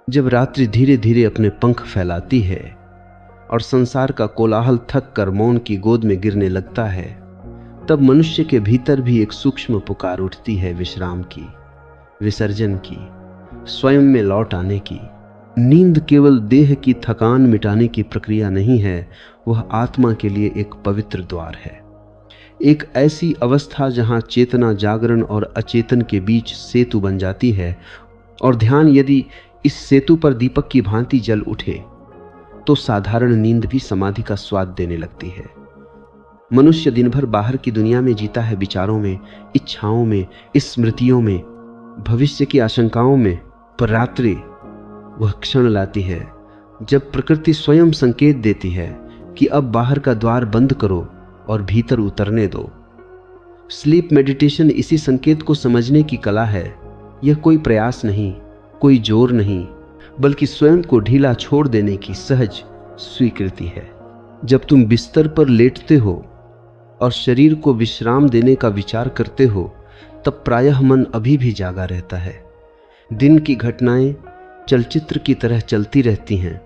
जब रात्रि धीरे धीरे अपने पंख फैलाती है और संसार का कोलाहल थक कर मौन की गोद में गिरने लगता है, तब मनुष्य के भीतर भी एक सूक्ष्म पुकार उठती है, विश्राम की, विसर्जन की, स्वयं में लौट आने की। नींद केवल देह की थकान मिटाने की प्रक्रिया नहीं है, वह आत्मा के लिए एक पवित्र द्वार है। एक ऐसी अवस्था जहां चेतना जागरण और अचेतन के बीच सेतु बन जाती है, और ध्यान यदि इस सेतु पर दीपक की भांति जल उठे तो साधारण नींद भी समाधि का स्वाद देने लगती है। मनुष्य दिन भर बाहर की दुनिया में जीता है, विचारों में, इच्छाओं में, स्मृतियों में, भविष्य की आशंकाओं में, पर रात्रि वह क्षण लाती है जब प्रकृति स्वयं संकेत देती है कि अब बाहर का द्वार बंद करो और भीतर उतरने दो। स्लीप मेडिटेशन इसी संकेत को समझने की कला है। यह कोई प्रयास नहीं, कोई जोर नहीं, बल्कि स्वयं को ढीला छोड़ देने की सहज स्वीकृति है। जब तुम बिस्तर पर लेटते हो और शरीर को विश्राम देने का विचार करते हो, तब प्रायः मन अभी भी जागा रहता है। दिन की घटनाएं चलचित्र की तरह चलती रहती हैं,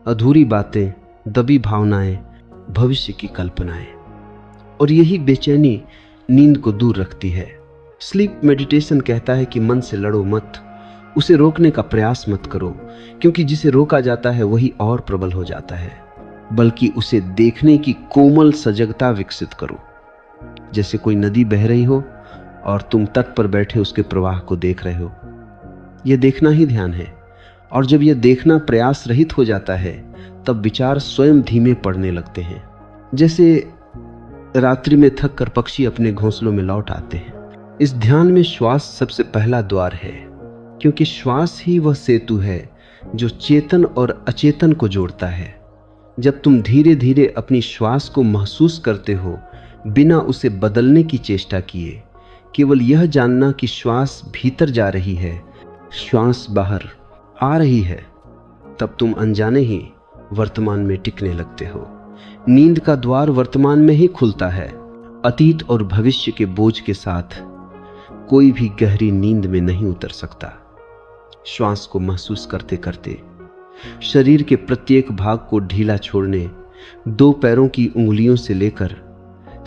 अधूरी बातें, दबी भावनाएं, भविष्य की कल्पनाएं, और यही बेचैनी नींद को दूर रखती है। स्लीप मेडिटेशन कहता है कि मन से लड़ो मत, उसे रोकने का प्रयास मत करो, क्योंकि जिसे रोका जाता है वही और प्रबल हो जाता है, बल्कि उसे देखने की कोमल सजगता विकसित करो। जैसे कोई नदी बह रही हो और तुम तट पर बैठे उसके प्रवाह को देख रहे हो। यह देखना ही ध्यान है, और जब यह देखना प्रयास रहित हो जाता है, तब विचार स्वयं धीमे पड़ने लगते हैं। जैसे रात्रि में थक कर पक्षी अपने घोंसलों में लौट आते हैं। इस ध्यान में श्वास सबसे पहला द्वार है, क्योंकि श्वास ही वह सेतु है जो चेतन और अचेतन को जोड़ता है। जब तुम धीरे धीरे अपनी श्वास को महसूस करते हो, बिना उसे बदलने की चेष्टा किए, केवल यह जानना कि श्वास भीतर जा रही है, श्वास बाहर आ रही है, तब तुम अनजाने ही वर्तमान में टिकने लगते हो। नींद का द्वार वर्तमान में ही खुलता है। अतीत और भविष्य के बोझ के साथ कोई भी गहरी नींद में नहीं उतर सकता। श्वास को महसूस करते करते शरीर के प्रत्येक भाग को ढीला छोड़ने, दो पैरों की उंगलियों से लेकर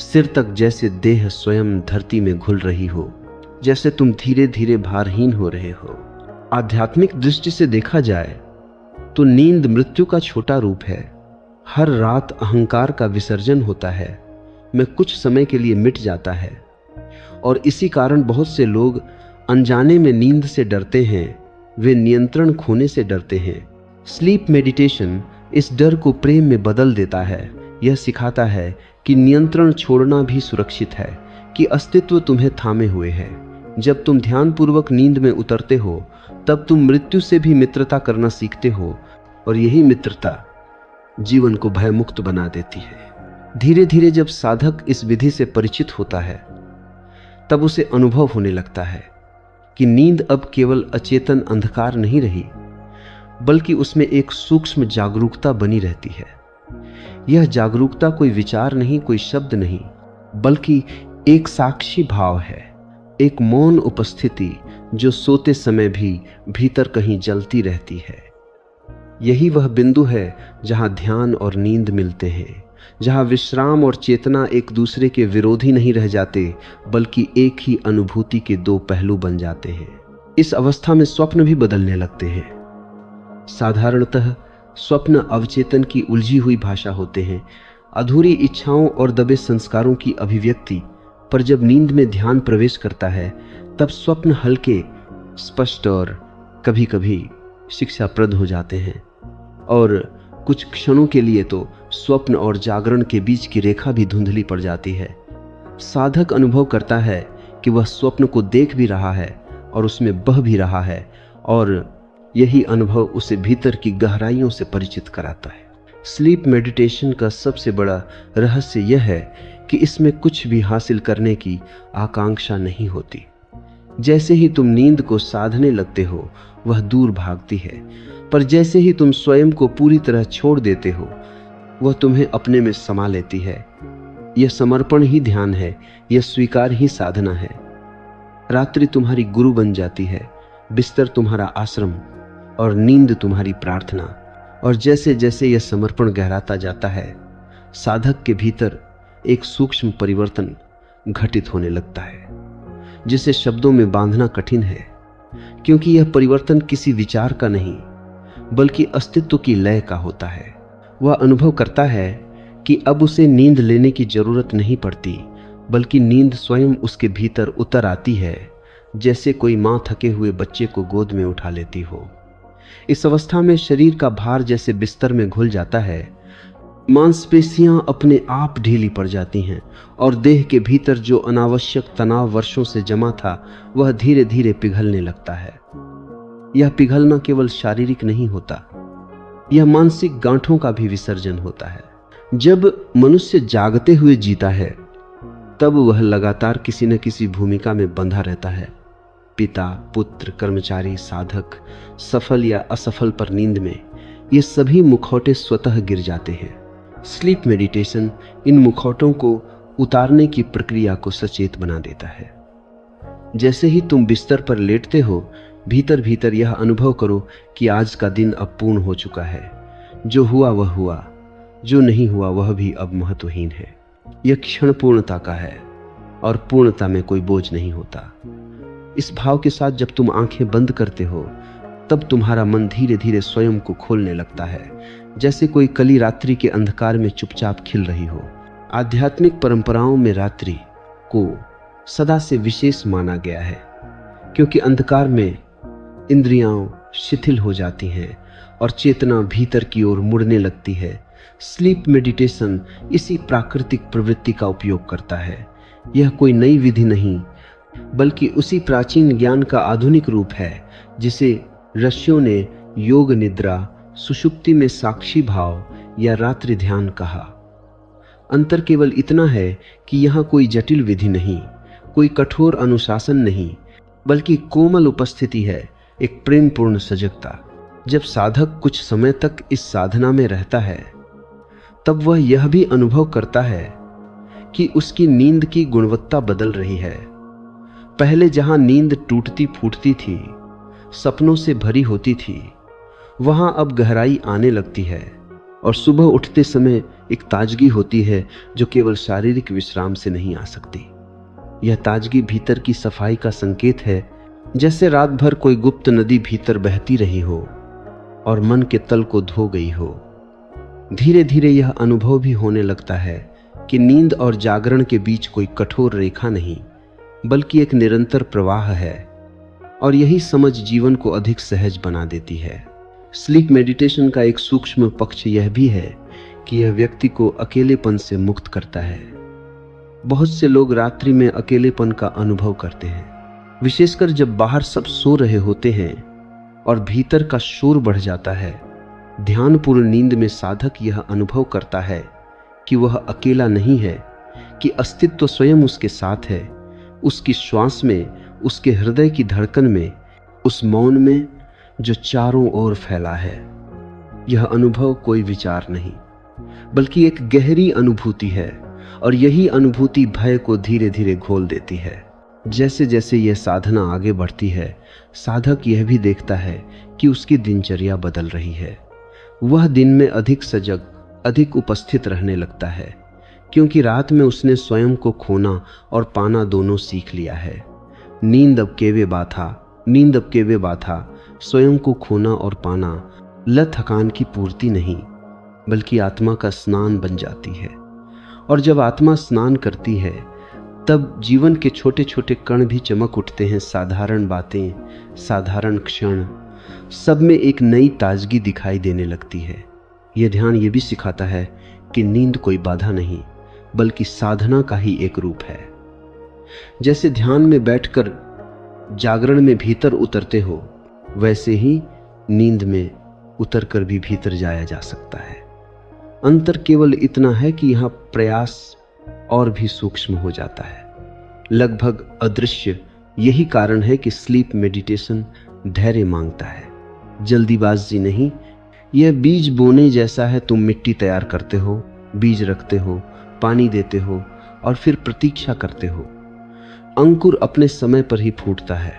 सिर तक, जैसे देह स्वयं धरती में घुल रही हो, जैसे तुम धीरे धीरे भारहीन हो रहे हो। आध्यात्मिक दृष्टि से देखा जाए तो नींद मृत्यु का छोटा रूप है। हर रात अहंकार का विसर्जन होता है, मैं कुछ समय के लिए मिट जाता है, और इसी कारण बहुत से लोग अनजाने में नींद से डरते हैं, वे नियंत्रण खोने से डरते हैं। स्लीप मेडिटेशन इस डर को प्रेम में बदल देता है। यह सिखाता है कि नियंत्रण छोड़ना भी सुरक्षित है, कि अस्तित्व तुम्हें थामे हुए है। जब तुम ध्यानपूर्वक नींद में उतरते हो, तब तुम मृत्यु से भी मित्रता करना सीखते हो, और यही मित्रता जीवन को भयमुक्त बना देती है। धीरे धीरे जब साधक इस विधि से परिचित होता है, तब उसे अनुभव होने लगता है कि नींद अब केवल अचेतन अंधकार नहीं रही, बल्कि उसमें एक सूक्ष्म जागरूकता बनी रहती है। यह जागरूकता कोई विचार नहीं, कोई शब्द नहीं, बल्कि एक साक्षी भाव है, एक मौन उपस्थिति जो सोते समय भी भीतर कहीं जलती रहती है। यही वह बिंदु है जहां ध्यान और नींद मिलते हैं, जहां विश्राम और चेतना एक दूसरे के विरोधी नहीं रह जाते, बल्कि एक ही अनुभूति के दो पहलू बन जाते हैं। इस अवस्था में स्वप्न भी बदलने लगते हैं। साधारणतः स्वप्न अवचेतन की उलझी हुई भाषा होते हैं, अधूरी इच्छाओं और दबे संस्कारों की अभिव्यक्ति। पर जब नींद में ध्यान प्रवेश करता है, तब स्वप्न हल्के, स्पष्ट और कभी कभी शिक्षाप्रद हो जाते हैं, और कुछ क्षणों के लिए तो स्वप्न और जागरण के बीच की रेखा भी धुंधली पड़ जाती है। साधक अनुभव करता है कि वह स्वप्न को देख भी रहा है और उसमें बह भी रहा है, और यही अनुभव उसे भीतर की गहराइयों से परिचित कराता है। स्लीप मेडिटेशन का सबसे बड़ा रहस्य यह है कि इसमें कुछ भी हासिल करने की आकांक्षा नहीं होती। जैसे ही तुम नींद को साधने लगते हो, वह दूर भागती है, पर जैसे ही तुम स्वयं को पूरी तरह छोड़ देते हो, वह तुम्हें अपने में समा लेती है। यह समर्पण ही ध्यान है, यह स्वीकार ही साधना है। रात्रि तुम्हारी गुरु बन जाती है, बिस्तर तुम्हारा आश्रम, और नींद तुम्हारी प्रार्थना। और जैसे जैसे यह समर्पण गहराता जाता है, साधक के भीतर एक सूक्ष्म परिवर्तन घटित होने लगता है, जिसे शब्दों में बांधना कठिन है, क्योंकि यह परिवर्तन किसी विचार का नहीं बल्कि अस्तित्व की लय का होता है। वह अनुभव करता है कि अब उसे नींद लेने की जरूरत नहीं पड़ती, बल्कि नींद स्वयं उसके भीतर उतर आती है, जैसे कोई मां थके हुए बच्चे को गोद में उठा लेती हो। इस अवस्था में शरीर का भार जैसे बिस्तर में घुल जाता है, मांसपेशियां अपने आप ढीली पड़ जाती हैं और देह के भीतर जो अनावश्यक तनाव वर्षों से जमा था वह धीरे धीरे पिघलने लगता है। यह पिघलना केवल शारीरिक नहीं होता, यह मानसिक गांठों का भी विसर्जन होता है। जब मनुष्य जागते हुए जीता है, तब वह लगातार किसी न किसी भूमिका में बंधा रहता है। पिता, पुत्र, कर्मचारी, साधक, सफल या असफल पर नींद में ये सभी मुखौटे स्वतः गिर जाते हैं। स्लीप मेडिटेशन इन मुखौटों को उतारने की प्रक्रिया को सचेत बना देता है। जैसे ही तुम बिस्तर पर लेटते हो, भीतर भीतर यह अनुभव करो कि आज का दिन अब पूर्ण हो चुका है। जो हुआ वह हुआ, जो नहीं हुआ वह भी अब महत्वहीन है। यह क्षण पूर्णता का है और पूर्णता में कोई बोझ नहीं होता। इस भाव के साथ जब तुम आंखें बंद करते हो, तब तुम्हारा मन धीरे धीरे स्वयं को खोलने लगता है, जैसे कोई कली रात्रि के अंधकार में चुपचाप खिल रही हो। आध्यात्मिक परंपराओं में रात्रि को सदा से विशेष माना गया है, क्योंकि अंधकार में इंद्रियां शिथिल हो जाती हैं और चेतना भीतर की ओर मुड़ने लगती है। स्लीप मेडिटेशन इसी प्राकृतिक प्रवृत्ति का उपयोग करता है। यह कोई नई विधि नहीं, बल्कि उसी प्राचीन ज्ञान का आधुनिक रूप है जिसे ऋषियों ने योग निद्रा, सुषुप्ति में साक्षी भाव या रात्रि ध्यान कहा। अंतर केवल इतना है कि यहाँ कोई जटिल विधि नहीं, कोई कठोर अनुशासन नहीं, बल्कि कोमल उपस्थिति है, एक प्रेमपूर्ण सजगता। जब साधक कुछ समय तक इस साधना में रहता है, तब वह यह भी अनुभव करता है कि उसकी नींद की गुणवत्ता बदल रही है। पहले जहां नींद टूटती फूटती थी, सपनों से भरी होती थी, वहां अब गहराई आने लगती है और सुबह उठते समय एक ताजगी होती है जो केवल शारीरिक विश्राम से नहीं आ सकती। यह ताजगी भीतर की सफाई का संकेत है, जैसे रात भर कोई गुप्त नदी भीतर बहती रही हो और मन के तल को धो गई हो। धीरे धीरे यह अनुभव भी होने लगता है कि नींद और जागरण के बीच कोई कठोर रेखा नहीं, बल्कि एक निरंतर प्रवाह है, और यही समझ जीवन को अधिक सहज बना देती है। स्लीप मेडिटेशन का एक सूक्ष्म पक्ष यह भी है कि यह व्यक्ति को अकेलेपन से मुक्त करता है। बहुत से लोग रात्रि में अकेलेपन का अनुभव करते हैं, विशेषकर जब बाहर सब सो रहे होते हैं और भीतर का शोर बढ़ जाता है। ध्यानपूर्ण नींद में साधक यह अनुभव करता है कि वह अकेला नहीं है, कि अस्तित्व स्वयं उसके साथ है, उसकी श्वास में, उसके हृदय की धड़कन में, उस मौन में जो चारों ओर फैला है। यह अनुभव कोई विचार नहीं, बल्कि एक गहरी अनुभूति है, और यही अनुभूति भय को धीरे धीरे घोल देती है। जैसे जैसे यह साधना आगे बढ़ती है, साधक यह भी देखता है कि उसकी दिनचर्या बदल रही है। वह दिन में अधिक सजग, अधिक उपस्थित रहने लगता है, क्योंकि रात में उसने स्वयं को खोना और पाना दोनों सीख लिया है। नींद अब केवे बाथा, स्वयं को खोना और पाना ल थकान की पूर्ति नहीं, बल्कि आत्मा का स्नान बन जाती है। और जब आत्मा स्नान करती है, तब जीवन के छोटे छोटे कण भी चमक उठते हैं। साधारण बातें, साधारण क्षण, सब में एक नई ताजगी दिखाई देने लगती है। यह ध्यान ये भी सिखाता है कि नींद कोई बाधा नहीं, बल्कि साधना का ही एक रूप है। जैसे ध्यान में बैठकर जागरण में भीतर उतरते हो, वैसे ही नींद में उतरकर भी भीतर जाया जा सकता है। अंतर केवल इतना है कि यहाँ प्रयास और भी सूक्ष्म हो जाता है, लगभग अदृश्य। यही कारण है कि स्लीप मेडिटेशन धैर्य मांगता है, जल्दीबाजी नहीं। यह बीज बोने जैसा है। तुम मिट्टी तैयार करते हो, बीज रखते हो, पानी देते हो और फिर प्रतीक्षा करते हो। अंकुर अपने समय पर ही फूटता है,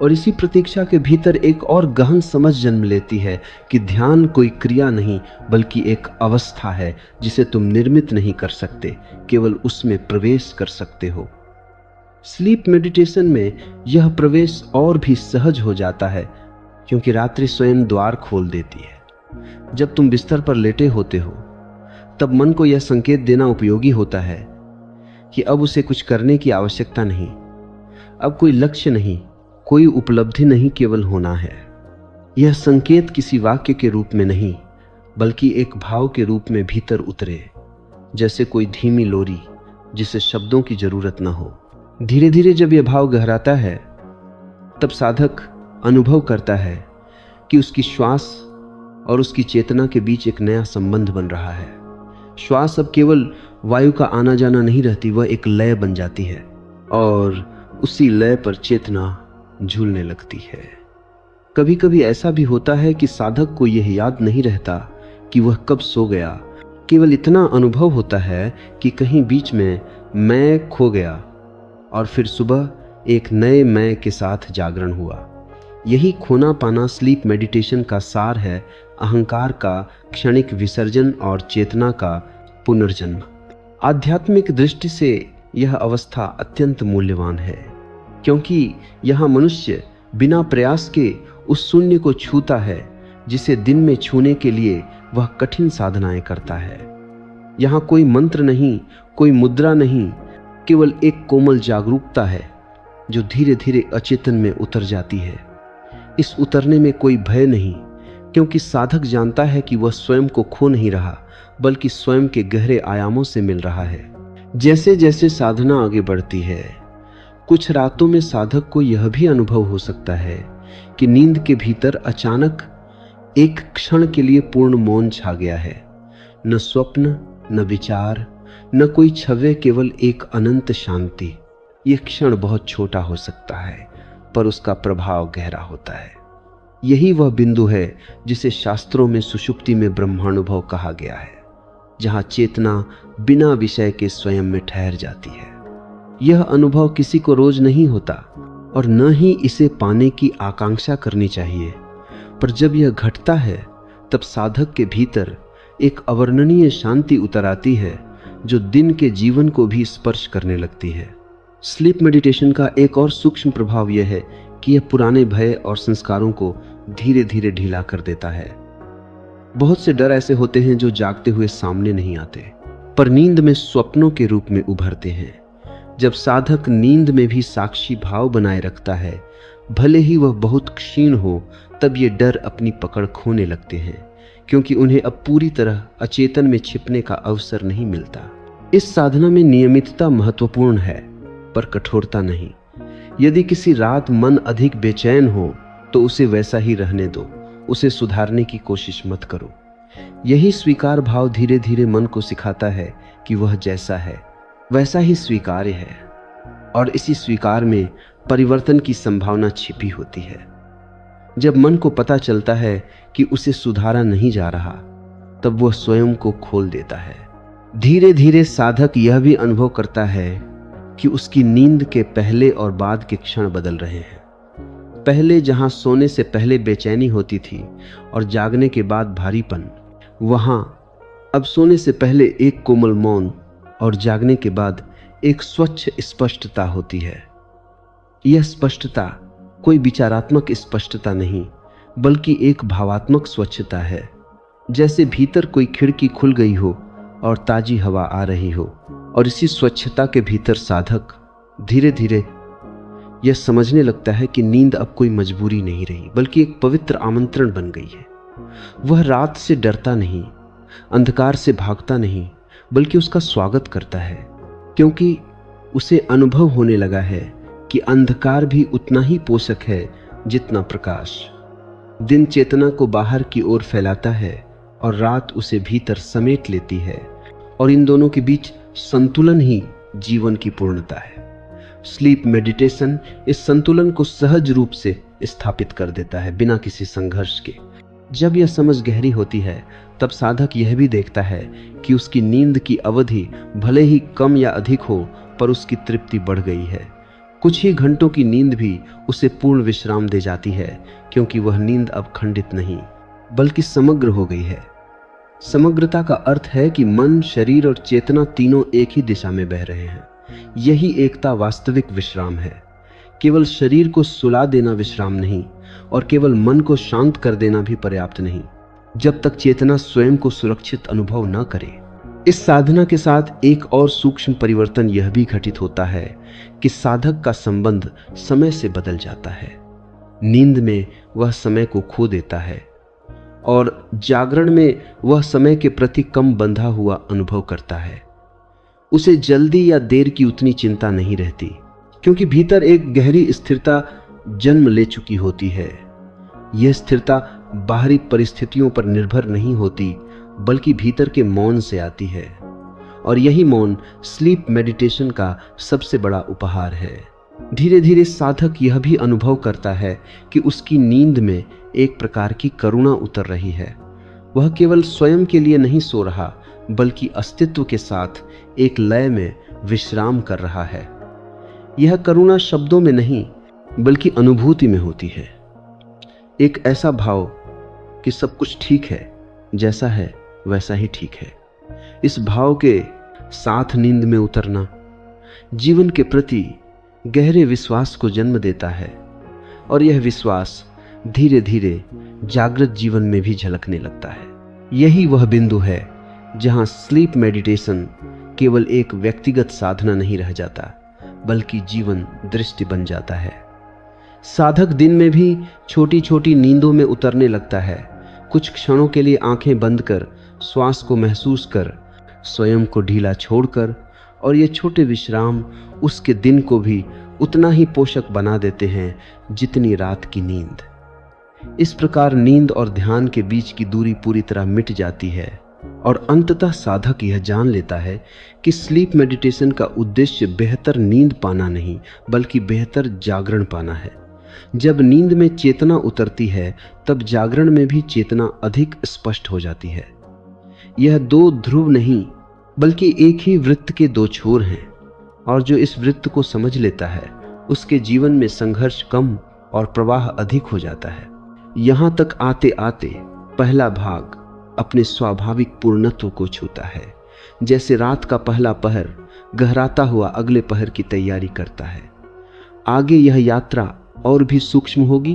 और इसी प्रतीक्षा के भीतर एक और गहन समझ जन्म लेती है कि ध्यान कोई क्रिया नहीं बल्कि एक अवस्था है जिसे तुम निर्मित नहीं कर सकते, केवल उसमें प्रवेश कर सकते हो। स्लीप मेडिटेशन में यह प्रवेश और भी सहज हो जाता है क्योंकि रात्रि स्वयं द्वार खोल देती है। जब तुम बिस्तर पर लेटे होते हो तब मन को यह संकेत देना उपयोगी होता है कि अब उसे कुछ करने की आवश्यकता नहीं, अब कोई लक्ष्य नहीं, कोई उपलब्धि नहीं, केवल होना है। यह संकेत किसी वाक्य के रूप में नहीं बल्कि एक भाव के रूप में भीतर उतरे, जैसे कोई धीमी लोरी जिसे शब्दों की जरूरत न हो। धीरे धीरे जब यह भाव गहराता है तब साधक अनुभव करता है कि उसकी श्वास और उसकी चेतना के बीच एक नया संबंध बन रहा है। श्वास अब केवल वायु का आना जाना नहीं रहती, वह एक लय बन जाती है और उसी लय पर चेतना झूलने लगती है। कभी कभी ऐसा भी होता है कि साधक को यह याद नहीं रहता कि वह कब सो गया, केवल इतना अनुभव होता है कि कहीं बीच में मैं खो गया और फिर सुबह एक नए मैं के साथ जागरण हुआ। यही खोना पाना स्लीप मेडिटेशन का सार है, अहंकार का क्षणिक विसर्जन और चेतना का पुनर्जन्म। आध्यात्मिक दृष्टि से यह अवस्था अत्यंत मूल्यवान है क्योंकि यहां मनुष्य बिना प्रयास के उस शून्य को छूता है जिसे दिन में छूने के लिए वह कठिन साधनाएं करता है। यहां कोई मंत्र नहीं, कोई मुद्रा नहीं, केवल एक कोमल जागरूकता है जो धीरे धीरे अचेतन में उतर जाती है। इस उतरने में कोई भय नहीं क्योंकि साधक जानता है कि वह स्वयं को खो नहीं रहा बल्कि स्वयं के गहरे आयामों से मिल रहा है। जैसे जैसे साधना आगे बढ़ती है, कुछ रातों में साधक को यह भी अनुभव हो सकता है कि नींद के भीतर अचानक एक क्षण के लिए पूर्ण मौन छा गया है। न स्वप्न, न विचार, न कोई छवि, केवल एक अनंत शांति। यह क्षण बहुत छोटा हो सकता है पर उसका प्रभाव गहरा होता है। यही वह बिंदु है जिसे शास्त्रों में सुषुप्ति में ब्रह्मानुभव कहा गया है, जहां चेतना बिना विषय के स्वयं में ठहर जाती है। यह अनुभव किसी को रोज नहीं होता और न ही इसे पाने की आकांक्षा करनी चाहिए, पर जब यह घटता है तब साधक के भीतर एक अवर्णनीय शांति उतर आती है जो दिन के जीवन को भी स्पर्श करने लगती है। स्लीप मेडिटेशन का एक और सूक्ष्म प्रभाव यह है कि यह पुराने भय और संस्कारों को धीरे धीरे ढीला कर देता है। बहुत से डर ऐसे होते हैं जो जागते हुए सामने नहीं आते पर नींद में स्वप्नों के रूप में उभरते हैं। जब साधक नींद में भी साक्षी भाव बनाए रखता है, भले ही वह बहुत क्षीण हो, तब ये डर अपनी पकड़ खोने लगते हैं क्योंकि उन्हें अब पूरी तरह अचेतन में छिपने का अवसर नहीं मिलता। इस साधना में नियमितता महत्वपूर्ण है पर कठोरता नहीं। यदि किसी रात मन अधिक बेचैन हो तो उसे वैसा ही रहने दो, उसे सुधारने की कोशिश मत करो। यही स्वीकार भाव धीरे धीरे मन को सिखाता है कि वह जैसा है वैसा ही स्वीकार्य है और इसी स्वीकार में परिवर्तन की संभावना छिपी होती है। जब मन को पता चलता है कि उसे सुधारा नहीं जा रहा, तब वह स्वयं को खोल देता है। धीरे धीरे साधक यह भी अनुभव करता है कि उसकी नींद के पहले और बाद के क्षण बदल रहे हैं। पहले जहां सोने से पहले बेचैनी होती थी और जागने के बाद भारीपन, वहां अब सोने से पहले एक कोमल मौन और जागने के बाद एक स्वच्छ स्पष्टता होती है। यह स्पष्टता कोई विचारात्मक स्पष्टता नहीं बल्कि एक भावात्मक स्वच्छता है, जैसे भीतर कोई खिड़की खुल गई हो और ताजी हवा आ रही हो। और इसी स्वच्छता के भीतर साधक धीरे धीरे यह समझने लगता है कि नींद अब कोई मजबूरी नहीं रही बल्कि एक पवित्र आमंत्रण बन गई है। वह रात से डरता नहीं, अंधकार से भागता नहीं, बल्कि उसका स्वागत करता है क्योंकि उसे अनुभव होने लगा है कि अंधकार भी उतना ही पोषक है जितना प्रकाश। दिन चेतना को बाहर की ओर फैलाता है और रात उसे भीतर समेट लेती है और इन दोनों के बीच संतुलन ही जीवन की पूर्णता है। स्लीप मेडिटेशन इस संतुलन को सहज रूप से स्थापित कर देता है बिना किसी संघर्ष के। जब यह समझ गहरी होती है तब साधक यह भी देखता है कि उसकी नींद की अवधि भले ही कम या अधिक हो पर उसकी तृप्ति बढ़ गई है। कुछ ही घंटों की नींद भी उसे पूर्ण विश्राम दे जाती है, क्योंकि वह नींद अब खंडित नहीं बल्कि समग्र हो गई है। समग्रता का अर्थ है कि मन, शरीर और चेतना तीनों एक ही दिशा में बह रहे हैं। यही एकता वास्तविक विश्राम है। केवल शरीर को सुला देना विश्राम नहीं, और केवल मन को शांत कर देना भी पर्याप्त नहीं, जब तक चेतना स्वयं को सुरक्षित अनुभव न करे। इस साधना के साथ एक और सूक्ष्म परिवर्तन यह भी घटित होता है कि साधक का संबंध समय से बदल जाता है। नींद में वह समय को खो देता है और जागरण में वह समय के प्रति कम बंधा हुआ अनुभव करता है। उसे जल्दी या देर की उतनी चिंता नहीं रहती, क्योंकि भीतर एक गहरी स्थिरता जन्म ले चुकी होती है। यह स्थिरता बाहरी परिस्थितियों पर निर्भर नहीं होती, बल्कि भीतर के मौन से आती है। और यही मौन स्लीप मेडिटेशन का सबसे बड़ा उपहार है। धीरे धीरे साधक यह भी अनुभव करता है कि उसकी नींद में एक प्रकार की करुणा उतर रही है। वह केवल स्वयं के लिए नहीं सो रहा, बल्कि अस्तित्व के साथ एक लय में विश्राम कर रहा है। यह करुणा शब्दों में नहीं, बल्कि अनुभूति में होती है। एक ऐसा भाव कि सब कुछ ठीक है, जैसा है वैसा ही ठीक है। इस भाव के साथ नींद में उतरना जीवन के प्रति गहरे विश्वास को जन्म देता है, और यह विश्वास धीरे धीरे जागृत जीवन में भी झलकने लगता है। यही वह बिंदु है जहां स्लीप मेडिटेशन केवल एक व्यक्तिगत साधना नहीं रह जाता, बल्कि जीवन दृष्टि बन जाता है। साधक दिन में भी छोटी छोटी नींदों में उतरने लगता है। कुछ क्षणों के लिए आंखें बंद कर, श्वास को महसूस कर, स्वयं को ढीला छोड़कर, और ये छोटे विश्राम उसके दिन को भी उतना ही पोषक बना देते हैं जितनी रात की नींद। इस प्रकार नींद और ध्यान के बीच की दूरी पूरी तरह मिट जाती है, और अंततः साधक यह जान लेता है कि स्लीप मेडिटेशन का उद्देश्य बेहतर नींद पाना नहीं, बल्कि बेहतर जागरण पाना है। जब नींद में चेतना उतरती है, तब जागरण में भी चेतना अधिक स्पष्ट हो जाती है। यह दो ध्रुव नहीं, बल्कि एक ही वृत्त के दो छोर हैं, और जो इस वृत्त को समझ लेता है, उसके जीवन में संघर्ष कम और प्रवाह अधिक हो जाता है। यहां तक आते आते पहला भाग अपने स्वाभाविक पूर्णत्व को छूता है, जैसे रात का पहला पहर गहराता हुआ अगले पहर की तैयारी करता है। आगे यह यात्रा और भी सूक्ष्म होगी,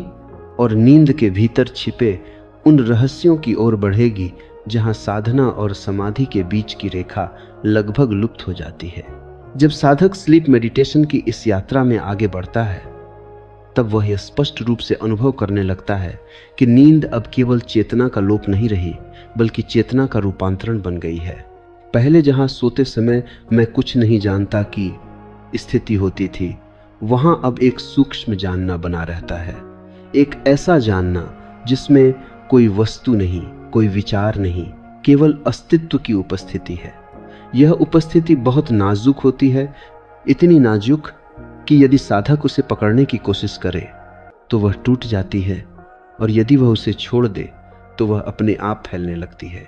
और नींद के भीतर छिपे उन रहस्यों की ओर बढ़ेगी जहां साधना और समाधि के बीच की रेखा लगभग लुप्त हो जाती है। जब साधक स्लीप मेडिटेशन की इस यात्रा में आगे बढ़ता है, तब वह स्पष्ट रूप से अनुभव करने लगता है कि नींद अब केवल चेतना का लोप नहीं रही, बल्कि चेतना का रूपांतरण बन गई है। पहले जहां सोते समय मैं कुछ नहीं जानता की स्थिति होती थी, वहां अब एक सूक्ष्म जानना बना रहता है। एक ऐसा जानना जिसमें कोई वस्तु नहीं, कोई विचार नहीं, केवल अस्तित्व की उपस्थिति है। यह उपस्थिति बहुत नाजुक होती है, इतनी नाजुक कि यदि साधक उसे पकड़ने की कोशिश करे तो वह टूट जाती है, और यदि वह उसे छोड़ दे तो वह अपने आप फैलने लगती है।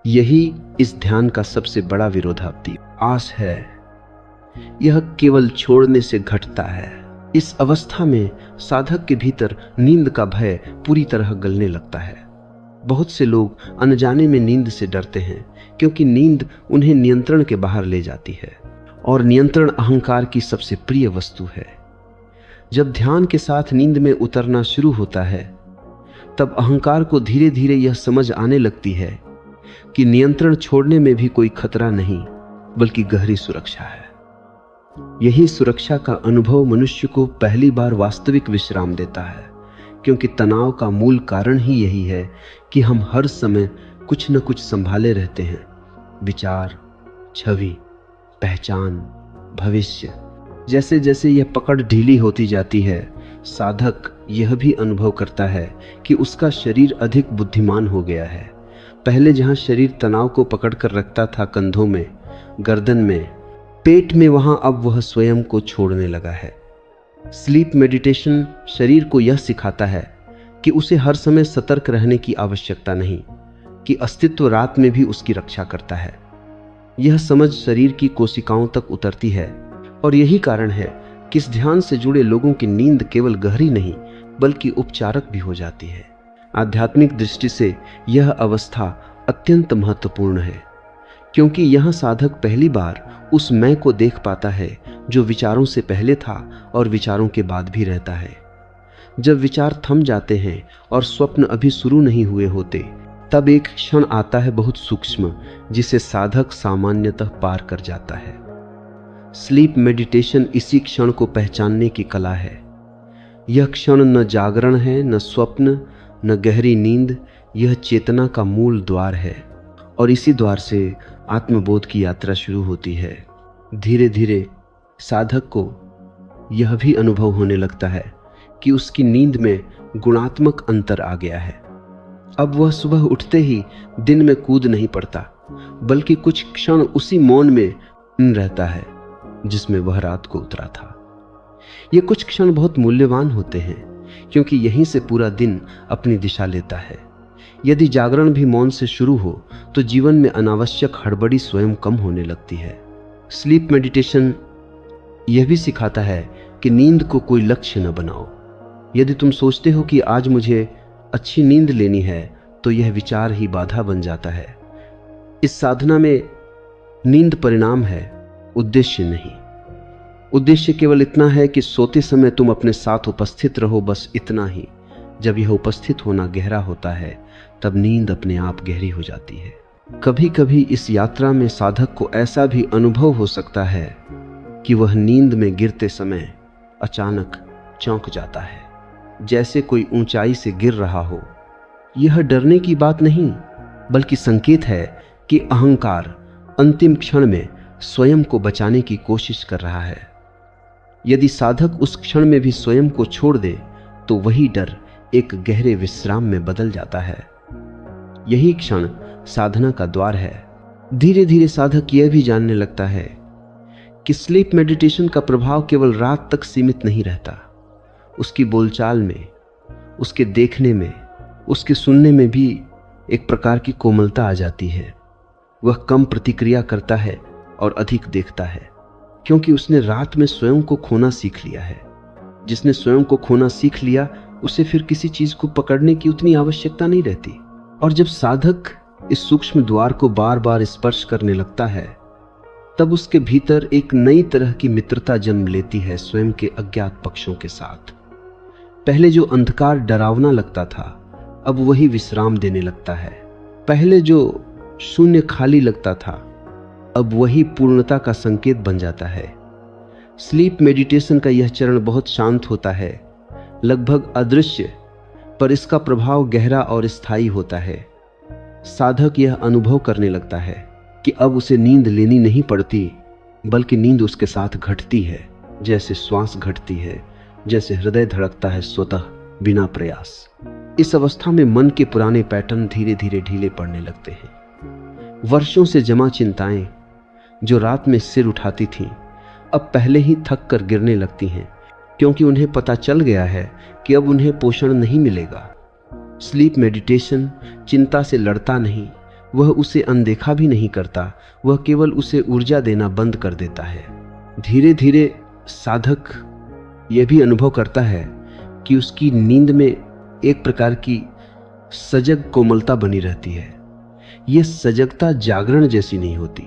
यही इस ध्यान का सबसे बड़ा विरोधाभास है। यह केवल छोड़ने से घटता है। इस अवस्था में साधक के भीतर नींद का भय पूरी तरह गलने लगता है। बहुत से लोग अनजाने में नींद से डरते हैं, क्योंकि नींद उन्हें नियंत्रण के बाहर ले जाती है, और नियंत्रण अहंकार की सबसे प्रिय वस्तु है। जब ध्यान के साथ नींद में उतरना शुरू होता है, तब अहंकार को धीरे धीरे यह समझ आने लगती है कि नियंत्रण छोड़ने में भी कोई खतरा नहीं, बल्कि गहरी सुरक्षा है। यही सुरक्षा का अनुभव मनुष्य को पहली बार वास्तविक विश्राम देता है, क्योंकि तनाव का मूल कारण ही यही है कि हम हर समय कुछ न कुछ संभाले रहते हैं। विचार, छवि, पहचान, भविष्य। जैसे जैसे यह पकड़ ढीली होती जाती है, साधक यह भी अनुभव करता है कि उसका शरीर अधिक बुद्धिमान हो गया है। पहले जहां शरीर तनाव को पकड़कर रखता था, कंधों में, गर्दन में, पेट में, वहां अब वह स्वयं को छोड़ने लगा है। स्लीप मेडिटेशन शरीर को यह सिखाता है कि उसे हर समय सतर्क रहने की आवश्यकता नहीं, कि अस्तित्व रात में भी उसकी रक्षा करता है। यह समझ शरीर की कोशिकाओं तक उतरती है, और यही कारण है कि इस ध्यान से जुड़े लोगों की नींद केवल गहरी नहीं बल्कि उपचारक भी हो जाती है। आध्यात्मिक दृष्टि से यह अवस्था अत्यंत महत्वपूर्ण है, क्योंकि यहां साधक पहली बार उस मैं को देख पाता है जो विचारों से पहले था और विचारों के बाद भी रहता है। जब विचार थम जाते हैं और स्वप्न अभी शुरू नहीं हुए होते, तब एक क्षण आता है बहुत सूक्ष्म, जिसे साधक सामान्यतः पार कर जाता है। स्लीप मेडिटेशन इसी क्षण को पहचानने की कला है। यह क्षण न जागरण है, न स्वप्न, न गहरी नींद, यह चेतना का मूल द्वार है और इसी द्वार से आत्मबोध की यात्रा शुरू होती है। धीरे धीरे साधक को यह भी अनुभव होने लगता है कि उसकी नींद में गुणात्मक अंतर आ गया है। अब वह सुबह उठते ही दिन में कूद नहीं पड़ता, बल्कि कुछ क्षण उसी मौन में रहता है जिसमें वह रात को उतरा था। ये कुछ क्षण बहुत मूल्यवान होते हैं, क्योंकि यहीं से पूरा दिन अपनी दिशा लेता है। यदि जागरण भी मौन से शुरू हो तो जीवन में अनावश्यक हड़बड़ी स्वयं कम होने लगती है। स्लीप मेडिटेशन यह भी सिखाता है कि नींद को कोई लक्ष्य न बनाओ। यदि तुम सोचते हो कि आज मुझे अच्छी नींद लेनी है, तो यह विचार ही बाधा बन जाता है। इस साधना में नींद परिणाम है, उद्देश्य नहीं। उद्देश्य केवल इतना है कि सोते समय तुम अपने साथ उपस्थित रहो, बस इतना ही। जब यह उपस्थित होना गहरा होता है, तब नींद अपने आप गहरी हो जाती है। कभी कभी इस यात्रा में साधक को ऐसा भी अनुभव हो सकता है कि वह नींद में गिरते समय अचानक चौंक जाता है, जैसे कोई ऊंचाई से गिर रहा हो। यह डरने की बात नहीं, बल्कि संकेत है कि अहंकार अंतिम क्षण में स्वयं को बचाने की कोशिश कर रहा है। यदि साधक उस क्षण में भी स्वयं को छोड़ दे, तो वही डर एक गहरे विश्राम में बदल जाता है। यही क्षण साधना का द्वार है। धीरे धीरे साधक यह भी जानने लगता है कि स्लीप मेडिटेशन का प्रभाव केवल रात तक सीमित नहीं रहता। उसकी बोलचाल में, उसके देखने में, उसके सुनने में भी एक प्रकार की कोमलता आ जाती है। वह कम प्रतिक्रिया करता है और अधिक देखता है, क्योंकि उसने रात में स्वयं को खोना सीख लिया है। जिसने स्वयं को खोना सीख लिया, उसे फिर किसी चीज को पकड़ने की उतनी आवश्यकता नहीं रहती। और जब साधक इस सूक्ष्म द्वार को बार बार स्पर्श करने लगता है, तब उसके भीतर एक नई तरह की मित्रता जन्म लेती है स्वयं के अज्ञात पक्षों के साथ। पहले जो अंधकार डरावना लगता था, अब वही विश्राम देने लगता है। पहले जो शून्य खाली लगता था, अब वही पूर्णता का संकेत बन जाता है। स्लीप मेडिटेशन का यह चरण बहुत शांत होता है, लगभग अदृश्य, पर इसका प्रभाव गहरा और स्थायी होता है। साधक यह अनुभव करने लगता है कि अब उसे नींद लेनी नहीं पड़ती, बल्कि नींद उसके साथ घटती है, जैसे श्वास घटती है, जैसे हृदय धड़कता है स्वतः बिना प्रयास। इस अवस्था में मन के पुराने पैटर्न धीरे धीरे ढीले पड़ने लगते हैं। वर्षों से जमा चिंताएं जो रात में सिर उठाती थीं, अब पहले ही थक कर गिरने लगती हैं, क्योंकि उन्हें पता चल गया है कि अब उन्हें पोषण नहीं मिलेगा। स्लीप मेडिटेशन चिंता से लड़ता नहीं, वह उसे अनदेखा भी नहीं करता, वह केवल उसे ऊर्जा देना बंद कर देता है। धीरे धीरे साधक यह भी अनुभव करता है कि उसकी नींद में एक प्रकार की सजग कोमलता बनी रहती है। यह सजगता जागरण जैसी नहीं होती,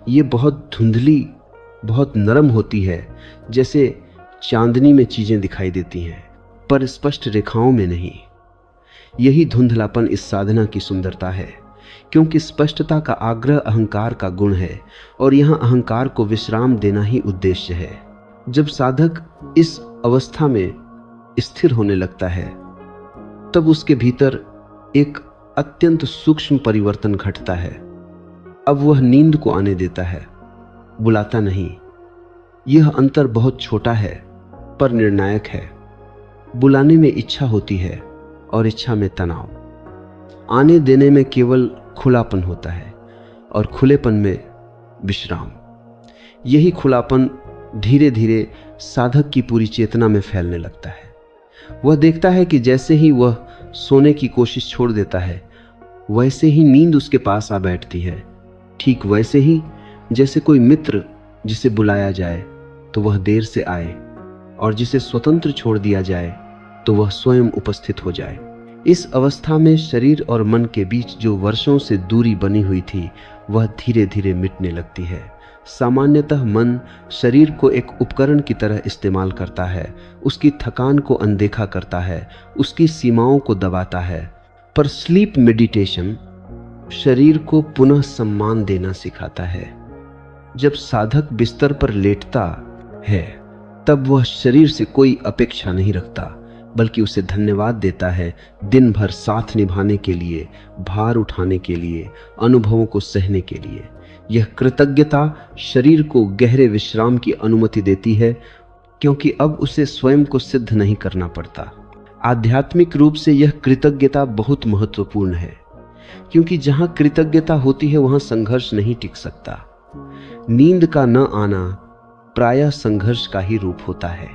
ये बहुत धुंधली, बहुत नरम होती है, जैसे चांदनी में चीजें दिखाई देती हैं, पर स्पष्ट रेखाओं में नहीं। यही धुंधलापन इस साधना की सुंदरता है, क्योंकि स्पष्टता का आग्रह अहंकार का गुण है और यहाँ अहंकार को विश्राम देना ही उद्देश्य है। जब साधक इस अवस्था में स्थिर होने लगता है, तब उसके भीतर एक अत्यंत सूक्ष्म परिवर्तन घटता है। अब वह नींद को आने देता है, बुलाता नहीं। यह अंतर बहुत छोटा है पर निर्णायक है। बुलाने में इच्छा होती है और इच्छा में तनाव। आने देने में केवल खुलापन होता है और खुलेपन में विश्राम। यही खुलापन धीरे धीरे साधक की पूरी चेतना में फैलने लगता है। वह देखता है कि जैसे ही वह सोने की कोशिश छोड़ देता है, वैसे ही नींद उसके पास आ बैठती है। ठीक वैसे ही जैसे कोई मित्र जिसे बुलाया जाए तो वह देर से आए और जिसे स्वतंत्र छोड़ दिया जाए तो वह स्वयं उपस्थित हो जाए। इस अवस्था में शरीर और मन के बीच जो वर्षों से दूरी बनी हुई थी वह धीरे धीरे मिटने लगती है। सामान्यतः मन शरीर को एक उपकरण की तरह इस्तेमाल करता है, उसकी थकान को अनदेखा करता है, उसकी सीमाओं को दबाता है। पर स्लीप मेडिटेशन शरीर को पुनः सम्मान देना सिखाता है। जब साधक बिस्तर पर लेटता है तब वह शरीर से कोई अपेक्षा नहीं रखता, बल्कि उसे धन्यवाद देता है दिन भर साथ निभाने के लिए, भार उठाने के लिए, अनुभवों को सहने के लिए। यह कृतज्ञता शरीर को गहरे विश्राम की अनुमति देती है, क्योंकि अब उसे स्वयं को सिद्ध नहीं करना पड़ता। आध्यात्मिक रूप से यह कृतज्ञता बहुत महत्वपूर्ण है, क्योंकि जहां कृतज्ञता होती है वहां संघर्ष नहीं टिक सकता। नींद का न आना प्रायः संघर्ष का ही रूप होता है।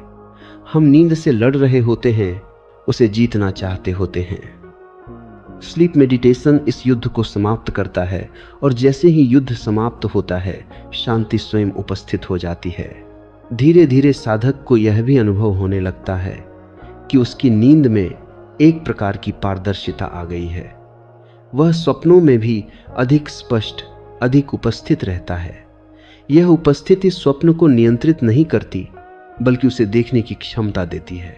हम नींद से लड़ रहे होते हैं, उसे जीतना चाहते होते हैं। स्लीप मेडिटेशन इस युद्ध को समाप्त करता है, और जैसे ही युद्ध समाप्त होता है शांति स्वयं उपस्थित हो जाती है। धीरे धीरे साधक को यह भी अनुभव होने लगता है कि उसकी नींद में एक प्रकार की पारदर्शिता आ गई है। वह स्वप्नों में भी अधिक स्पष्ट, अधिक उपस्थित रहता है। यह उपस्थिति स्वप्न को नियंत्रित नहीं करती, बल्कि उसे देखने की क्षमता देती है।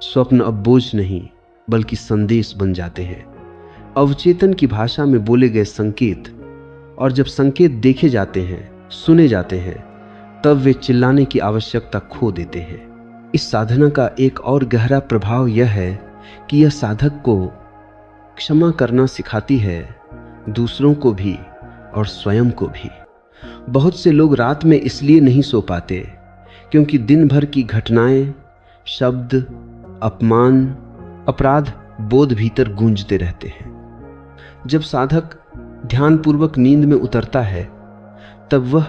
स्वप्न अब बोझ नहीं, बल्कि संदेश बन जाते हैं, अवचेतन की भाषा में बोले गए संकेत। और जब संकेत देखे जाते हैं, सुने जाते हैं, तब वे चिल्लाने की आवश्यकता खो देते हैं। इस साधना का एक और गहरा प्रभाव यह है कि यह साधक को क्षमा करना सिखाती है, दूसरों को भी और स्वयं को भी। बहुत से लोग रात में इसलिए नहीं सो पाते क्योंकि दिन भर की घटनाएं, शब्द, अपमान, अपराध बोध भीतर गूंजते रहते हैं। जब साधक ध्यानपूर्वक नींद में उतरता है तब वह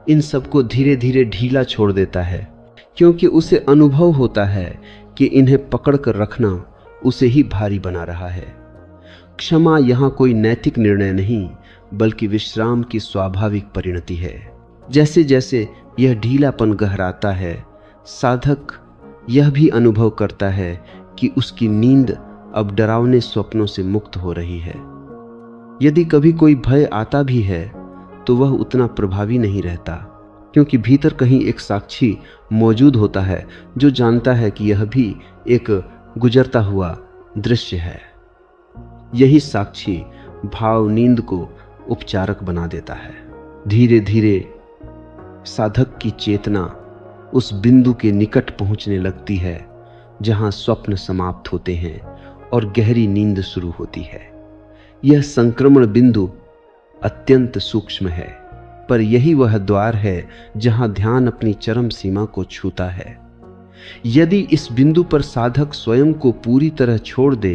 इन सबको धीरे धीरे ढीला छोड़ देता है, क्योंकि उसे अनुभव होता है कि इन्हें पकड़ कर रखना उसे ही भारी बना रहा है। क्षमा यहाँ कोई नैतिक निर्णय नहीं, बल्कि विश्राम की स्वाभाविक परिणति है। जैसे जैसे यह ढीलापन गहराता है, साधक यह भी अनुभव करता है कि उसकी नींद अब डरावने स्वप्नों से मुक्त हो रही है। यदि कभी कोई भय आता भी है तो वह उतना प्रभावी नहीं रहता, क्योंकि भीतर कहीं एक साक्षी मौजूद होता है जो जानता है कि यह भी एक गुजरता हुआ दृश्य है। यही साक्षी भाव नींद को उपचारक बना देता है। धीरे धीरे साधक की चेतना उस बिंदु के निकट पहुंचने लगती है जहां स्वप्न समाप्त होते हैं और गहरी नींद शुरू होती है। यह संक्रमण बिंदु अत्यंत सूक्ष्म है, पर यही वह द्वार है जहां ध्यान अपनी चरम सीमा को छूता है। यदि इस बिंदु पर साधक स्वयं को पूरी तरह छोड़ दे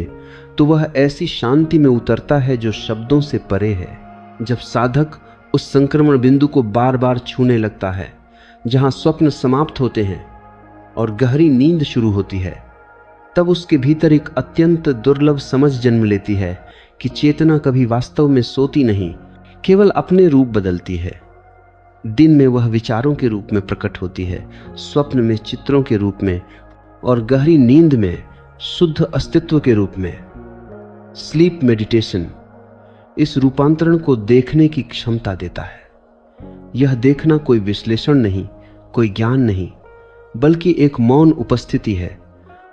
तो वह ऐसी शांति में उतरता है जो शब्दों से परे है। जब साधक उस संक्रमण बिंदु को बार बार छूने लगता है जहां स्वप्न समाप्त होते हैं और गहरी नींद शुरू होती है, तब उसके भीतर एक अत्यंत दुर्लभ समझ जन्म लेती है कि चेतना कभी वास्तव में सोती नहीं, केवल अपने रूप बदलती है। दिन में वह विचारों के रूप में प्रकट होती है, स्वप्न में चित्रों के रूप में, और गहरी नींद में शुद्ध अस्तित्व के रूप में। स्लीप मेडिटेशन इस रूपांतरण को देखने की क्षमता देता है। यह देखना कोई विश्लेषण नहीं, कोई ज्ञान नहीं, बल्कि एक मौन उपस्थिति है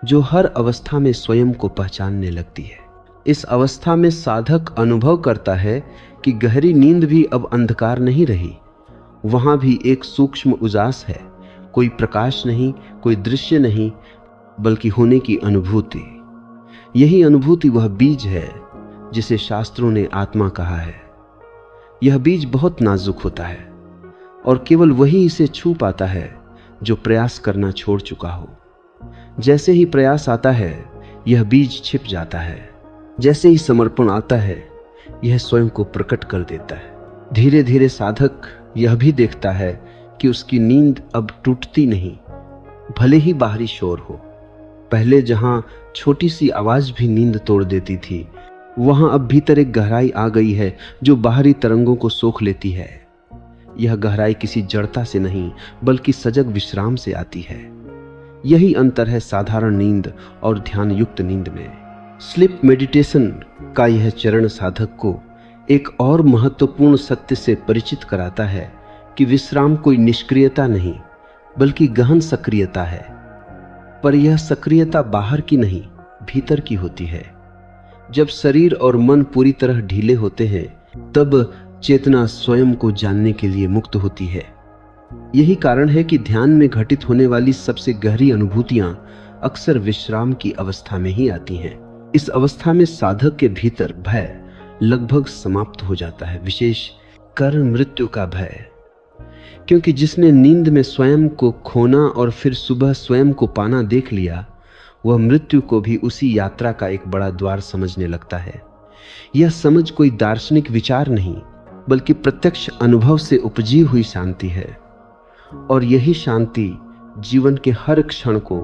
जो हर अवस्था में स्वयं को पहचानने लगती है। इस अवस्था में साधक अनुभव करता है कि गहरी नींद भी अब अंधकार नहीं रही, वहां भी एक सूक्ष्म उजास है, कोई प्रकाश नहीं, कोई दृश्य नहीं, बल्कि होने की अनुभूति। यही अनुभूति वह बीज है जिसे शास्त्रों ने आत्मा कहा है। यह बीज बहुत नाजुक होता है और केवल वही इसे छू पाता है जो प्रयास करना छोड़ चुका हो। जैसे ही प्रयास आता है यह बीज छिप जाता है, जैसे ही समर्पण आता है यह स्वयं को प्रकट कर देता है। धीरे धीरे साधक यह भी देखता है कि उसकी नींद अब टूटती नहीं, भले ही बाहरी शोर हो। पहले जहां छोटी सी आवाज भी नींद तोड़ देती थी, वहां अब भीतर एक गहराई आ गई है जो बाहरी तरंगों को सोख लेती है। यह गहराई किसी जड़ता से नहीं, बल्कि सजग विश्राम से आती है। यही अंतर है साधारण नींद और ध्यान युक्त नींद में। स्लीप मेडिटेशन का यह चरण साधक को एक और महत्वपूर्ण सत्य से परिचित कराता है कि विश्राम कोई निष्क्रियता नहीं बल्कि गहन सक्रियता है। पर यह सक्रियता बाहर की नहीं, भीतर की होती है। जब शरीर और मन पूरी तरह ढीले होते हैं तब चेतना स्वयं को जानने के लिए मुक्त होती है। यही कारण है कि ध्यान में घटित होने वाली सबसे गहरी अनुभूतियां अक्सर विश्राम की अवस्था में ही आती हैं। इस अवस्था में साधक के भीतर भय लगभग समाप्त हो जाता है, विशेष कर मृत्यु का भय। क्योंकि जिसने नींद में स्वयं को खोना और फिर सुबह स्वयं को पाना देख लिया, वह मृत्यु को भी उसी यात्रा का एक बड़ा द्वार समझने लगता है। यह समझ कोई दार्शनिक विचार नहीं बल्कि प्रत्यक्ष अनुभव से उपजी हुई शांति है। और यही शांति जीवन के हर क्षण को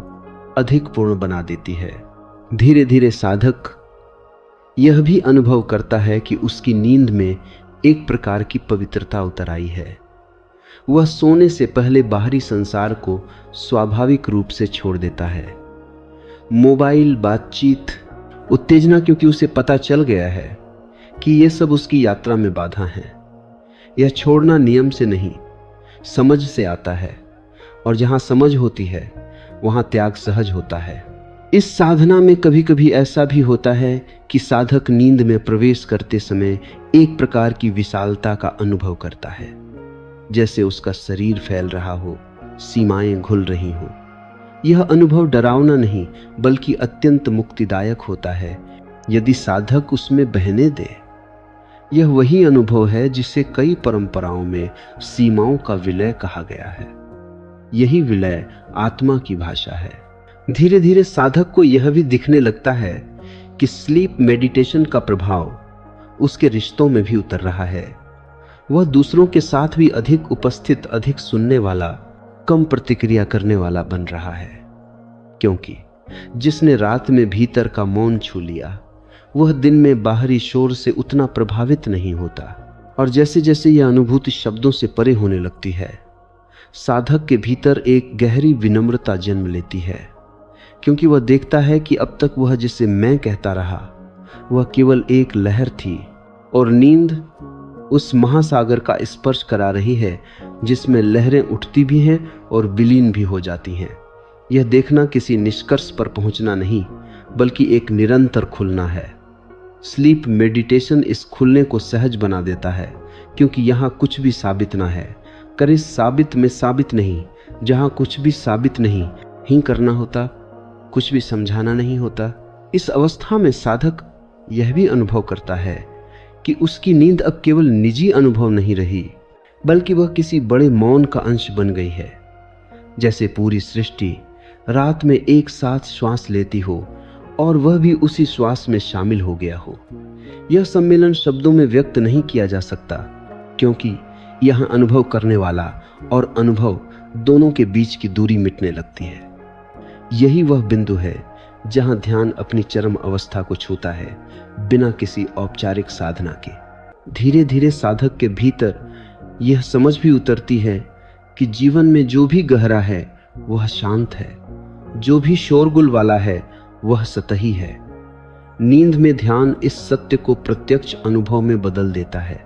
अधिक पूर्ण बना देती है। धीरे धीरे साधक यह भी अनुभव करता है कि उसकी नींद में एक प्रकार की पवित्रता उतर आई है। वह सोने से पहले बाहरी संसार को स्वाभाविक रूप से छोड़ देता है। मोबाइल, बातचीत, उत्तेजना, क्योंकि उसे पता चल गया है कि यह सब उसकी यात्रा में बाधा है। यह छोड़ना नियम से नहीं, समझ से आता है, और जहां समझ होती है वहां त्याग सहज होता है। इस साधना में कभी कभी ऐसा भी होता है कि साधक नींद में प्रवेश करते समय एक प्रकार की विशालता का अनुभव करता है, जैसे उसका शरीर फैल रहा हो, सीमाएं घुल रही हों। यह अनुभव डरावना नहीं बल्कि अत्यंत मुक्तिदायक होता है यदि साधक उसमें बहने दे। यह वही अनुभव है जिसे कई परंपराओं में सीमाओं का विलय कहा गया है। यही विलय आत्मा की भाषा है। धीरे धीरे साधक को यह भी दिखने लगता है कि स्लीप मेडिटेशन का प्रभाव उसके रिश्तों में भी उतर रहा है। वह दूसरों के साथ भी अधिक उपस्थित, अधिक सुनने वाला, कम प्रतिक्रिया करने वाला बन रहा है। क्योंकि जिसने रात में भीतर का मौन छू लिया वह दिन में बाहरी शोर से उतना प्रभावित नहीं होता। और जैसे जैसे यह अनुभूति शब्दों से परे होने लगती है, साधक के भीतर एक गहरी विनम्रता जन्म लेती है। क्योंकि वह देखता है कि अब तक वह जिसे मैं कहता रहा वह केवल एक लहर थी, और नींद उस महासागर का स्पर्श करा रही है जिसमें लहरें उठती भी हैं और विलीन भी हो जाती हैं। यह देखना किसी निष्कर्ष पर पहुंचना नहीं बल्कि एक निरंतर खुलना है। स्लीप मेडिटेशन इस खुलने को सहज बना देता है, क्योंकि यहाँ कुछ भी साबित ना है। करे साबित में साबित नहीं, जहाँ कुछ भी साबित नहीं ही करना होता, कुछ भी समझाना नहीं होता। इस अवस्था में साधक यह भी अनुभव करता है कि उसकी नींद अब केवल निजी अनुभव नहीं रही बल्कि वह किसी बड़े मौन का अंश बन गई है। जैसे पूरी सृष्टि रात में एक साथ श्वास लेती हो और वह भी उसी श्वास में शामिल हो गया हो। यह सम्मेलन शब्दों में व्यक्त नहीं किया जा सकता, क्योंकि यहाँ अनुभव करने वाला और अनुभव दोनों के बीच की दूरी मिटने लगती है। यही वह बिंदु है जहाँ ध्यान अपनी चरम अवस्था को छूता है, बिना किसी औपचारिक साधना के। धीरे धीरे साधक के भीतर यह समझ भी उतरती है कि जीवन में जो भी गहरा है वह शांत है, जो भी शोरगुल वाला है वह सतही है। नींद में ध्यान इस सत्य को प्रत्यक्ष अनुभव में बदल देता है।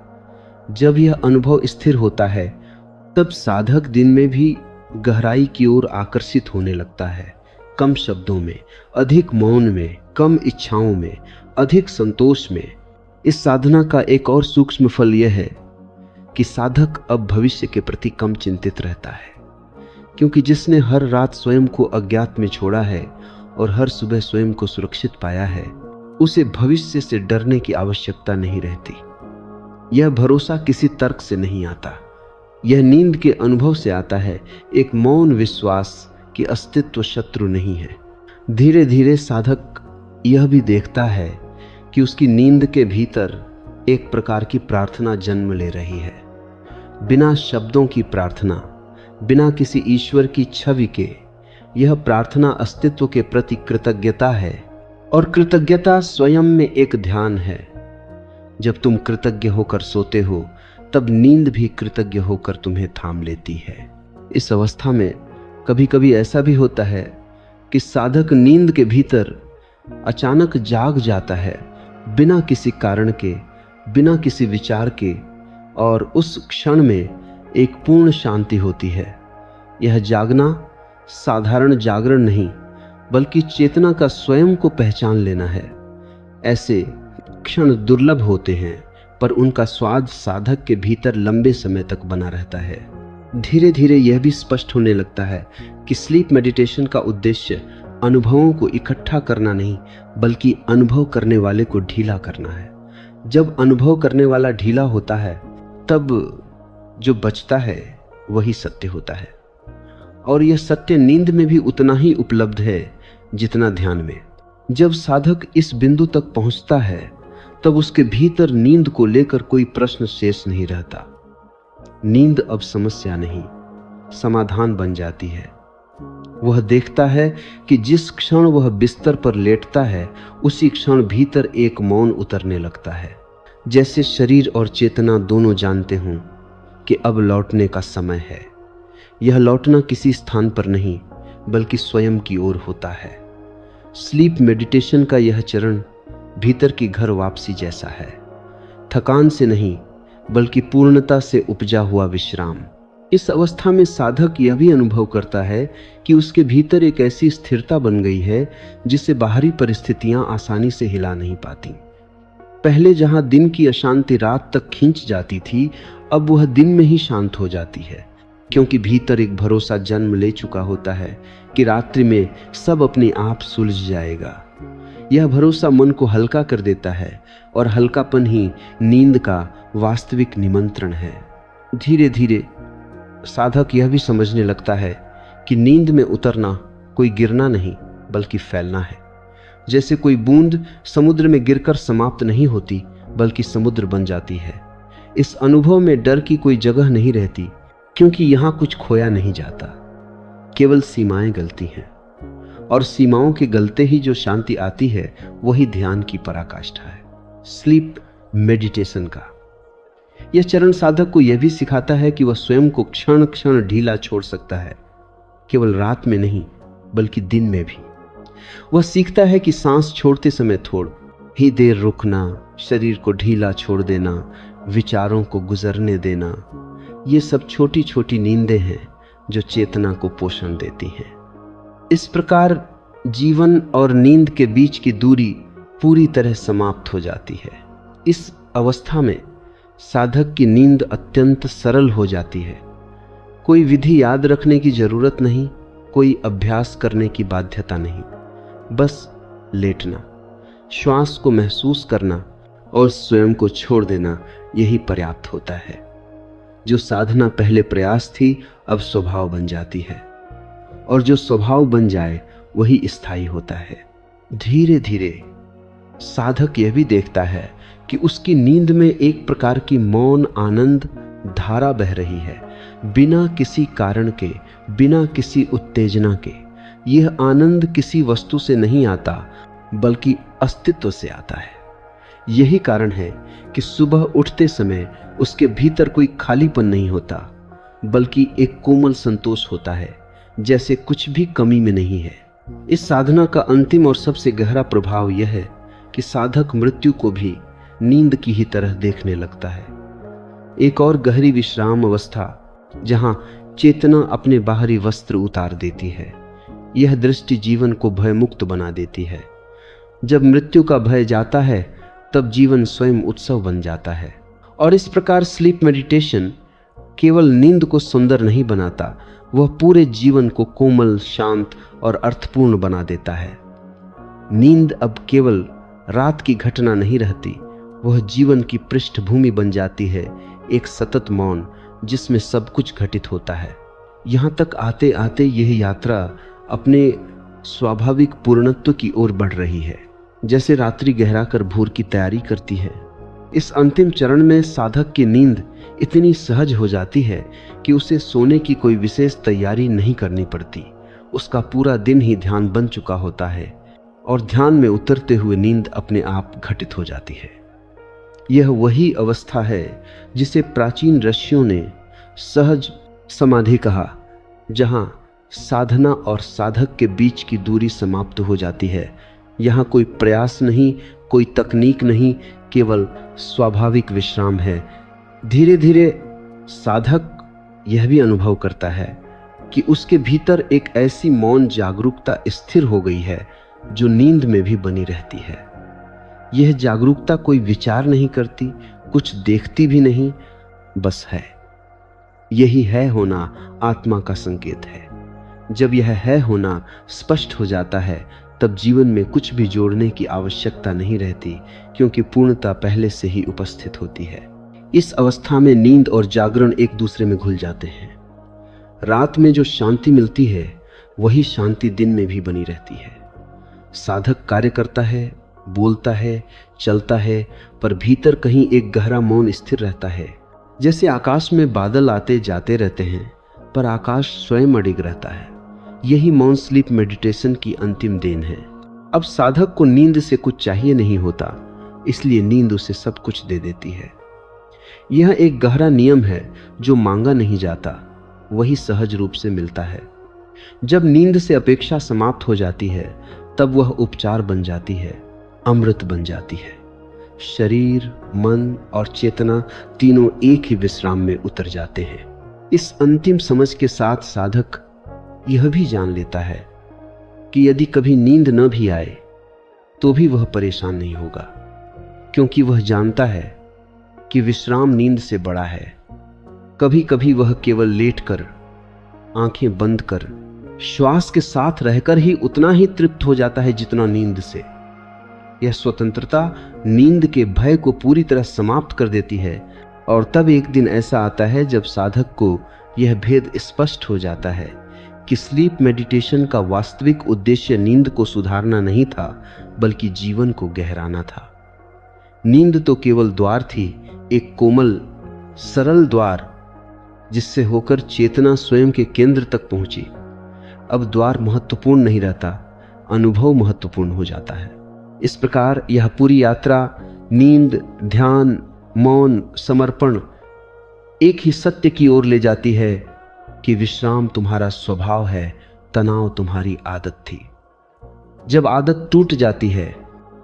जब यह अनुभव स्थिर होता है तब साधक दिन में भी गहराई की ओर आकर्षित होने लगता है। कम शब्दों में, अधिक मौन में, कम इच्छाओं में, अधिक संतोष में। इस साधना का एक और सूक्ष्म फल यह है कि साधक अब भविष्य के प्रति कम चिंतित रहता है, क्योंकि जिसने हर रात स्वयं को अज्ञात में छोड़ा है और हर सुबह स्वयं को सुरक्षित पाया है, उसे भविष्य से डरने की आवश्यकता नहीं रहती। यह भरोसा किसी तर्क से नहीं आता, यह नींद के अनुभव से आता है, एक मौन विश्वास कि अस्तित्व शत्रु नहीं है। धीरे धीरे साधक यह भी देखता है कि उसकी नींद के भीतर एक प्रकार की प्रार्थना जन्म ले रही है। बिना शब्दों की प्रार्थना, बिना किसी ईश्वर की छवि के। यह प्रार्थना अस्तित्व के प्रति कृतज्ञता है, और कृतज्ञता स्वयं में एक ध्यान है। जब तुम कृतज्ञ होकर सोते हो तब नींद भी कृतज्ञ होकर तुम्हें थाम लेती है। इस अवस्था में कभी कभी ऐसा भी होता है कि साधक नींद के भीतर अचानक जाग जाता है, बिना किसी कारण के, बिना किसी विचार के, और उस क्षण में एक पूर्ण शांति होती है। यह जागना साधारण जागरण नहीं, बल्कि चेतना का स्वयं को पहचान लेना है। ऐसे क्षण दुर्लभ होते हैं, पर उनका स्वाद साधक के भीतर लंबे समय तक बना रहता है। धीरे धीरे यह भी स्पष्ट होने लगता है कि स्लीप मेडिटेशन का उद्देश्य अनुभवों को इकट्ठा करना नहीं, बल्कि अनुभव करने वाले को ढीला करना है। जब अनुभव करने वाला ढीला होता है, तब जो बचता है वही सत्य होता है, और यह सत्य नींद में भी उतना ही उपलब्ध है जितना ध्यान में। जब साधक इस बिंदु तक पहुंचता है, तब उसके भीतर नींद को लेकर कोई प्रश्न शेष नहीं रहता। नींद अब समस्या नहीं, समाधान बन जाती है। वह देखता है कि जिस क्षण वह बिस्तर पर लेटता है, उसी क्षण भीतर एक मौन उतरने लगता है, जैसे शरीर और चेतना दोनों जानते हों कि अब लौटने का समय है। यह लौटना किसी स्थान पर नहीं, बल्कि स्वयं की ओर होता है। स्लीप मेडिटेशन का यह चरण भीतर की घर वापसी जैसा है, थकान से नहीं, बल्कि पूर्णता से उपजा हुआ विश्राम। इस अवस्था में साधक यह भी अनुभव करता है कि उसके भीतर एक ऐसी स्थिरता बन गई है जिसे बाहरी परिस्थितियां आसानी से हिला नहीं पाती। पहले जहां दिन की अशांति रात तक खींच जाती थी, अब वह दिन में ही शांत हो जाती है, क्योंकि भीतर एक भरोसा जन्म ले चुका होता है कि रात्रि में सब अपने आप सुलझ जाएगा। यह भरोसा मन को हल्का कर देता है, और हल्कापन ही नींद का वास्तविक निमंत्रण है। धीरे धीरे साधक यह भी समझने लगता है कि नींद में उतरना कोई गिरना नहीं, बल्कि फैलना है। जैसे कोई बूंद समुद्र में गिरकर समाप्त नहीं होती, बल्कि समुद्र बन जाती है। इस अनुभव में डर की कोई जगह नहीं रहती, क्योंकि यहां कुछ खोया नहीं जाता, केवल सीमाएं गलती हैं, और सीमाओं के गलते ही जो शांति आती है, वही ध्यान की पराकाष्ठा है। स्लीप मेडिटेशन का यह चरण साधक को यह भी सिखाता है कि वह स्वयं को क्षण क्षण ढीला छोड़ सकता है, केवल रात में नहीं, बल्कि दिन में भी। वह सीखता है कि सांस छोड़ते समय थोड़ी ही देर रुकना, शरीर को ढीला छोड़ देना, विचारों को गुजरने देना, ये सब छोटी छोटी नींदें हैं जो चेतना को पोषण देती हैं। इस प्रकार जीवन और नींद के बीच की दूरी पूरी तरह समाप्त हो जाती है। इस अवस्था में साधक की नींद अत्यंत सरल हो जाती है। कोई विधि याद रखने की जरूरत नहीं, कोई अभ्यास करने की बाध्यता नहीं, बस लेटना, श्वास को महसूस करना और स्वयं को छोड़ देना, यही पर्याप्त होता है। जो साधना पहले प्रयास थी, अब स्वभाव बन जाती है, और जो स्वभाव बन जाए वही स्थायी होता है। धीरे धीरे साधक यह भी देखता है कि उसकी नींद में एक प्रकार की मौन आनंद धारा बह रही है, बिना किसी कारण के, बिना किसी उत्तेजना के। यह आनंद किसी वस्तु से नहीं आता, बल्कि अस्तित्व से आता है। यही कारण है कि सुबह उठते समय उसके भीतर कोई खालीपन नहीं होता, बल्कि एक कोमल संतोष होता है, जैसे कुछ भी कमी में नहीं है। इस साधना का अंतिम और सबसे गहरा प्रभाव यह है कि साधक मृत्यु को भी नींद की ही तरह देखने लगता है। एक और गहरी विश्राम अवस्था, जहां चेतना अपने बाहरी वस्त्र उतार देती है। यह दृष्टि जीवन को भयमुक्त बना देती है। जब मृत्यु का भय जाता है, तब जीवन स्वयं उत्सव बन जाता है। और इस प्रकार स्लीप मेडिटेशन केवल नींद को सुंदर नहीं बनाता, वह पूरे जीवन को कोमल, शांत और अर्थपूर्ण बना देता है। नींद अब केवल रात की घटना नहीं रहती, वह जीवन की पृष्ठभूमि बन जाती है, एक सतत मौन जिसमें सब कुछ घटित होता है। यहाँ तक आते आते यह यात्रा अपने स्वाभाविक पूर्णत्व की ओर बढ़ रही है, जैसे रात्रि गहरा कर भोर की तैयारी करती है। इस अंतिम चरण में साधक की नींद इतनी सहज हो जाती है कि उसे सोने की कोई विशेष तैयारी नहीं करनी पड़ती। उसका पूरा दिन ही ध्यान बन चुका होता है, और ध्यान में उतरते हुए नींद अपने आप घटित हो जाती है। यह वही अवस्था है जिसे प्राचीन ऋषियों ने सहज समाधि कहा, जहां साधना और साधक के बीच की दूरी समाप्त हो जाती है। यहाँ कोई प्रयास नहीं, कोई तकनीक नहीं, केवल स्वाभाविक विश्राम है। धीरे धीरे साधक यह भी अनुभव करता है कि उसके भीतर एक ऐसी मौन जागरूकता स्थिर हो गई है जो नींद में भी बनी रहती है। यह जागरूकता कोई विचार नहीं करती, कुछ देखती भी नहीं, बस है। यही है होना आत्मा का संकेत है। जब यह है होना स्पष्ट हो जाता है, तब जीवन में कुछ भी जोड़ने की आवश्यकता नहीं रहती, क्योंकि पूर्णता पहले से ही उपस्थित होती है। इस अवस्था में नींद और जागरण एक दूसरे में घुल जाते हैं। रात में जो शांति मिलती है, वही शांति दिन में भी बनी रहती है। साधक कार्य करता है, बोलता है, चलता है, पर भीतर कहीं एक गहरा मौन स्थिर रहता है। जैसे आकाश में बादल आते जाते रहते हैं, पर आकाश स्वयं अडिग रहता है। यही मौन स्लीप मेडिटेशन की अंतिम देन है। अब साधक को नींद से कुछ चाहिए नहीं होता, इसलिए नींद उसे सब कुछ दे देती है। यह एक गहरा नियम है, जो मांगा नहीं जाता, वही सहज रूप से मिलता है। जब नींद से अपेक्षा समाप्त हो जाती है, तब वह उपचार बन जाती है, अमृत बन जाती है। शरीर, मन और चेतना तीनों एक ही विश्राम में उतर जाते हैं। इस अंतिम समझ के साथ साधक यह भी जान लेता है कि यदि कभी नींद न भी आए तो भी वह परेशान नहीं होगा, क्योंकि वह जानता है कि विश्राम नींद से बड़ा है। कभी कभी वह केवल लेटकर, आंखें बंद कर, श्वास के साथ रहकर ही उतना ही तृप्त हो जाता है जितना नींद से। यह स्वतंत्रता नींद के भय को पूरी तरह समाप्त कर देती है। और तब एक दिन ऐसा आता है जब साधक को यह भेद स्पष्ट हो जाता है कि स्लीप मेडिटेशन का वास्तविक उद्देश्य नींद को सुधारना नहीं था, बल्कि जीवन को गहराना था। नींद तो केवल द्वार थी, एक कोमल सरल द्वार, जिससे होकर चेतना स्वयं के केंद्र तक पहुंची। अब द्वार महत्वपूर्ण नहीं रहता, अनुभव महत्वपूर्ण हो जाता है। इस प्रकार यह पूरी यात्रा नींद, ध्यान, मौन, समर्पण एक ही सत्य की ओर ले जाती है कि विश्राम तुम्हारा स्वभाव है, तनाव तुम्हारी आदत थी। जब आदत टूट जाती है,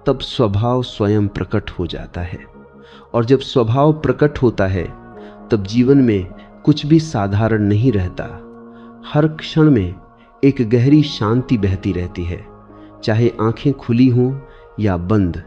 तब स्वभाव स्वयं प्रकट हो जाता है। और जब स्वभाव प्रकट होता है, तब जीवन में कुछ भी साधारण नहीं रहता। हर क्षण में एक गहरी शांति बहती रहती है, चाहे आंखें खुली हों या बंद,